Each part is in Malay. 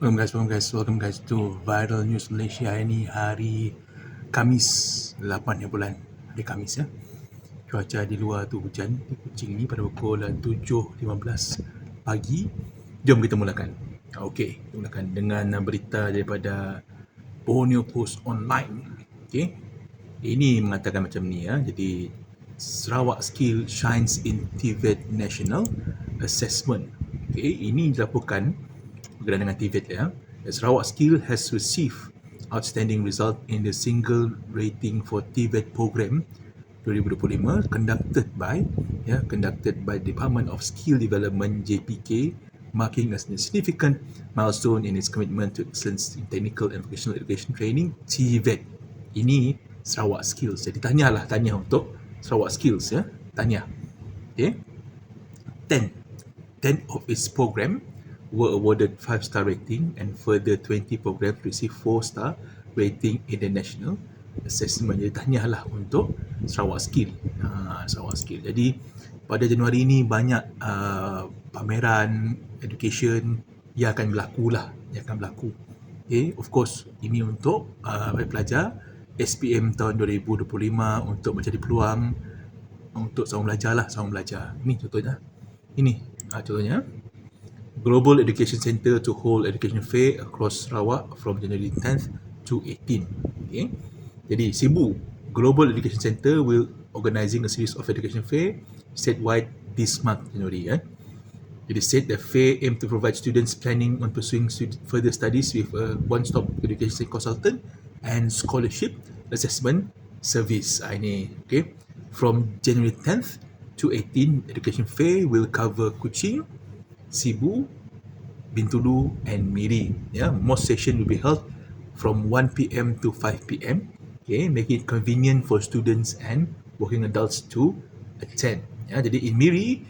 Welcome guys to Viral News Malaysia. Ini hari Kamis 8 bulan, hari Kamis ya. Cuaca di luar tu hujan di Kuching ni pada pukul 7.15 pagi. Jom kita mulakan. Okey, kita mulakan dengan berita daripada Borneo Post Online. Okey. Ini mengatakan macam ni ya. Jadi Sarawak Skill shines in TVET National Assessment. Okey, ini dilaporkan berkenaan dengan TVET ya. Sarawak Skill has received outstanding result in the single rating for TVET program 2025 conducted by Department of Skill Development JPK, marking a significant milestone in its commitment to excellence in technical and vocational education training TVET. Ini Sarawak Skills. Jadi tahniah untuk Sarawak Skills ya. Tahniah. Okay. 10 of its program were awarded 5-star rating and further 20 programs received 4-star rating in the national assessment. Jadi tahniahlah untuk Sarawak Skill. Sarawak Skill. Jadi pada Januari ini banyak pameran education yang akan berlaku. Okay, of course ini untuk pelajar SPM tahun 2025 untuk mencari peluang untuk sambung belajar. Ini contohnya. Contohnya Global Education Centre to hold education fair across Sarawak from January 10th to 18. Okay. Jadi Cebu Global Education Centre will organising a series of education fair statewide this month January. It is said the fair aim to provide students planning on pursuing further studies with a one-stop education consultant and scholarship assessment service. Ini okay. From January 10th to 18, education fair will cover Kuching, Cebu, Bintulu and Miri. Most sessions will be held from 1 p.m. to 5 p.m. Okay, making it convenient for students and working adults to attend. Jadi in Miri,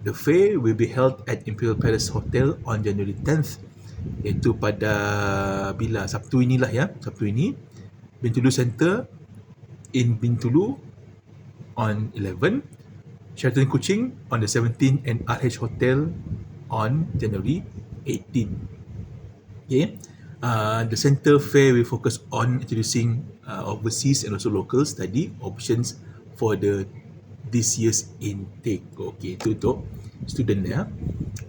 the fair will be held at Imperial Palace Hotel on January 10th. Iaitu pada Sabtu ini. Bintulu Center in Bintulu on 11, Sheraton Kuching on the 17th and RH Hotel on January 18. Okay. The center fair will focus on introducing overseas and also local study options for this year's intake. Okay, itu untuk student ya.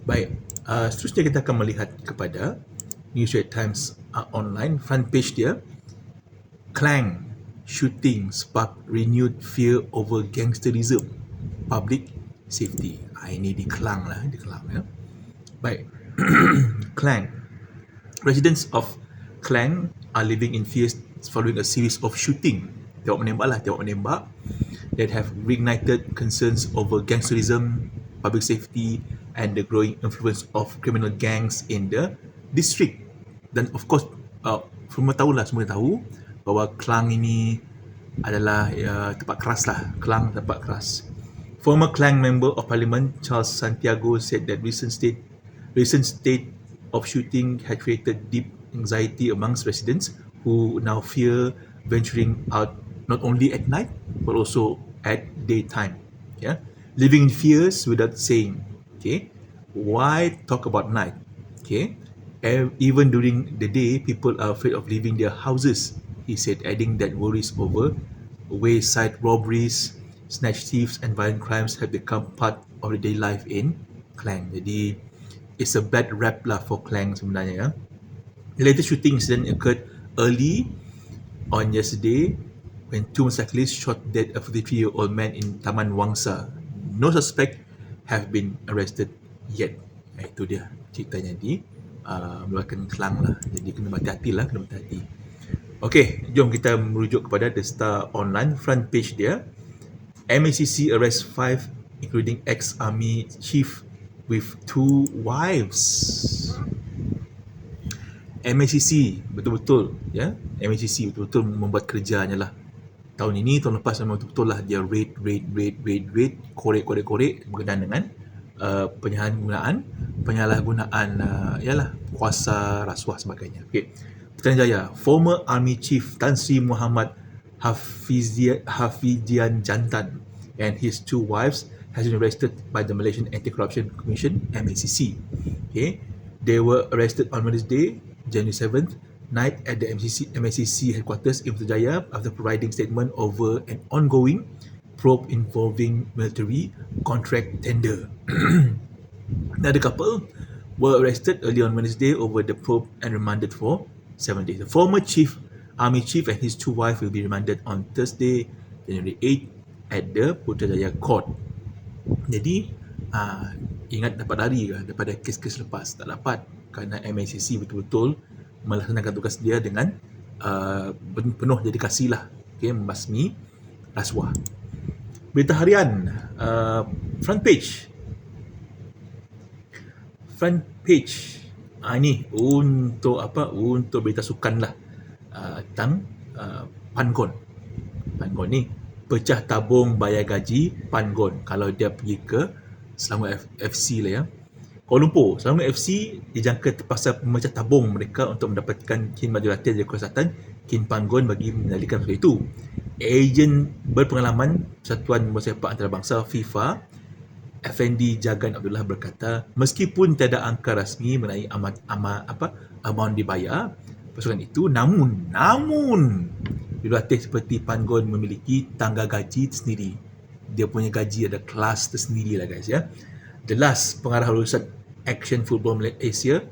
Baik, seterusnya kita akan melihat kepada Newsway Times online front page dia. Klang shooting spark renewed fear over gangsterism, public safety. Ini di Klang ya. Baik. Klang. Residents of Klang are living in fear following a series of shooting. Tembak menembak that have reignited concerns over gangsterism, public safety and the growing influence of criminal gangs in the district. Dan of course, semua tahu bahawa Klang ini adalah tempat keras Klang tempat keras. Former Klang Member of Parliament Charles Santiago said that recent state of shooting had created deep anxiety amongst residents who now fear venturing out not only at night but also at daytime. Living in fears without saying. Okay, why talk about night? Okay, even during the day, people are afraid of leaving their houses, he said, adding that worries over wayside robberies, snatch thieves and violent crimes have become part of the daily life in Klang. Jadi it's a bad rap for Klang sebenarnya. The latest shooting incident occurred early on yesterday when two motorcyclists shot dead a 43-year-old man in Taman Wangsa. No suspect have been arrested yet. Itu dia ceritanya di melakukan Klang Jadi kena berhati-hati. Okey, jom kita merujuk kepada The Star Online front page dia. MACC arrest 5 including ex-army chief with 2 wives. MACC betul-betul betul-betul membuat kerjanya tahun ini, tahun lepas memang betul-betul dia raid, korek berkenaan dengan penyalahgunaan kuasa, rasuah sebagainya. Okey. Putrajaya, former army chief Tan Sri Muhammad Hafizian Jantan and his 2 wives has been arrested by the Malaysian Anti-Corruption Commission, MACC. Okay, they were arrested on Wednesday January 7th, night at the MACC headquarters in Putrajaya after providing statement over an ongoing probe involving military contract tender. Another couple were arrested early on Wednesday over the probe and remanded for 7 days. The former Army chief and his two wives will be remanded on Thursday, January 8 at the Putrajaya Court. Jadi, ingat dapat lari ke daripada kes-kes lepas? Tak dapat, kerana MACC betul-betul melaksanakan tugas dia dengan penuh dedikasi lah, membasmi rasuah. Berita harian, front page. Ini untuk apa? Untuk berita sukan lah, tentang Pangon ni pecah tabung bayar gaji Pangon kalau dia pergi ke Selangor FC lah ya. Kuala Lumpur, Selangor FC dijangka terpaksa memecah tabung mereka untuk mendapatkan kin majulatih dari Kuala Selatan, kin Pangon bagi mengendalikan perkara itu. Ejen berpengalaman Persatuan Bola Sepak Antarabangsa FIFA, Effendi Jagan Abdullah berkata, meskipun tiada angka rasmi mengenai amount dibayar pasukan itu, namun jurulatih seperti Pangon memiliki tangga gaji tersendiri. Dia punya gaji ada kelas tersendiri lah guys ya. Jelas pengarah urusan Action Football Asia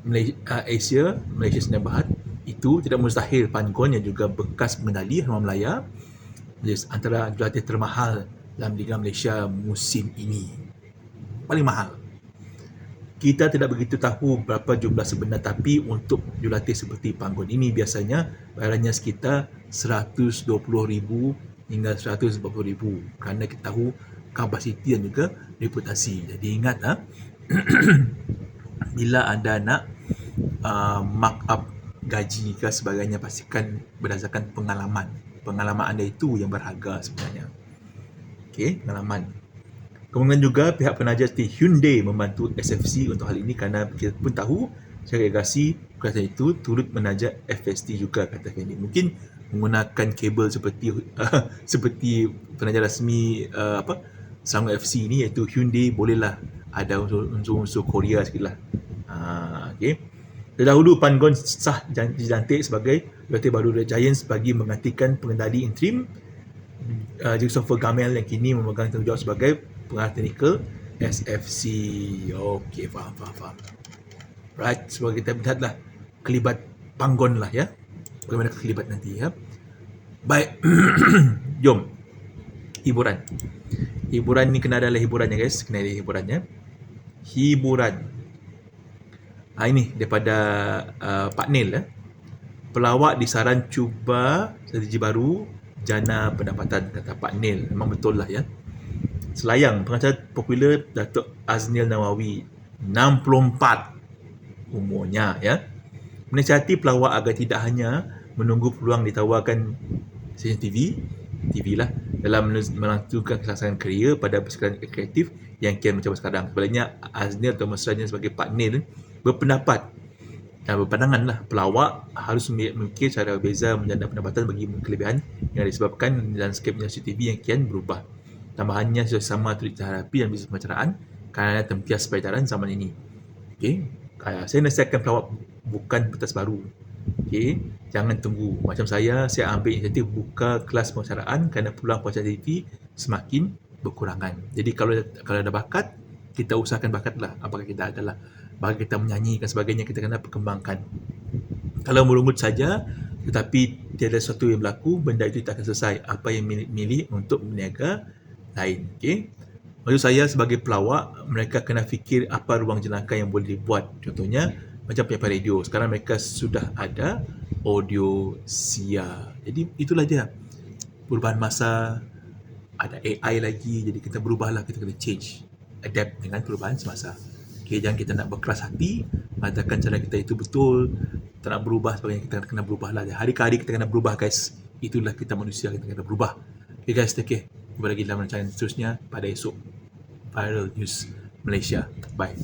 Sdn Bhd itu tidak mustahil Pangon yang juga bekas pengendali Harimau Melaya antara jurulatih termahal dalam Liga Malaysia musim ini. Paling mahal. Kita tidak begitu tahu berapa jumlah sebenar, tapi untuk jurulatih seperti Pangon ini biasanya bayarannya sekitar 120,000 hingga 140,000 kerana kita tahu kapasiti dan juga reputasi. Jadi ingat bila anda nak mark up gaji ke sebagainya, pastikan berdasarkan pengalaman anda itu yang berharga sebenarnya. Pengalaman. Kemudian juga pihak penaja seperti Hyundai membantu SFC untuk hal ini kerana kita pun tahu segregasi kerajaan itu turut menaja FST juga, kata Fendi. Mungkin menggunakan kabel seperti penaja rasmi Selangor FC ini, iaitu Hyundai, bolehlah ada unsur-unsur Korea sikit lah. Terdahulu Pangon sah dilantik sebagai jurulatih baru The Giants bagi menggantikan pengendali interim Christopher Gamel yang kini memegang tanggungjawab sebagai pengarah teknikal SFC. Okey, faham. Right, sebab kita lihatlah kelibat Pangon lah ya. Bagaimana kelibat nanti ya. Baik. Jom. Hiburan ni kena ada hiburannya guys. Hiburan. Ini daripada Pak Nil. Pelawak disaran cuba strategi baru jana pendapatan, kata Pak Nil. Memang betul lah ya. Selayang, pengacara popular Datuk Aznil Nawawi, 64 umurnya ya, menasihati pelawak agar tidak hanya menunggu peluang ditawarkan stesen TV lah dalam melangsungkan kelaksanaan kerja pada persekitaran kreatif yang kian mencabar sekarang. Sebaliknya, Aznil atau mesranya sebagai Pak Nil berpendapat dan berpandangan lah pelawak harus memikir cara berbeza menjana pendapatan bagi kelebihan yang disebabkan landscape industri TV yang kian berubah. Tambahannya sama turut dihadapi dalam bisnes pemacaraan kerana tempias peredaran zaman ini. Saya nasihatkan pelawak bukan pentas baru. Jangan tunggu. Macam saya ambil inisiatif buka kelas pemacaraan kerana peluang pemacaran TV semakin berkurangan. Jadi kalau ada bakat, kita usahakan bakatlah. Apakah kita adalah bagi kita menyanyi dan sebagainya, kita kena perkembangkan. Kalau merungut saja tetapi tiada sesuatu yang berlaku, benda itu tak akan selesai. Apa yang milik untuk meniaga lain. Maksud saya sebagai pelawak, mereka kena fikir apa ruang jenaka yang boleh dibuat. Contohnya macam penyiaran radio. Sekarang mereka sudah ada audio sia. Jadi itulah dia. Perubahan masa, ada AI lagi, jadi kita berubahlah, kita kena change, adapt dengan perubahan semasa. Jangan kita nak berkeras hati, mengatakan cara kita itu betul, tak nak berubah sebagainya. Kita kena berubah lah. Hari ke hari kita kena berubah guys. Itulah kita manusia, kita kena berubah. Guys, take care. Jumpa lagi dalam rancangan seterusnya pada esok. Viral News Malaysia. Bye.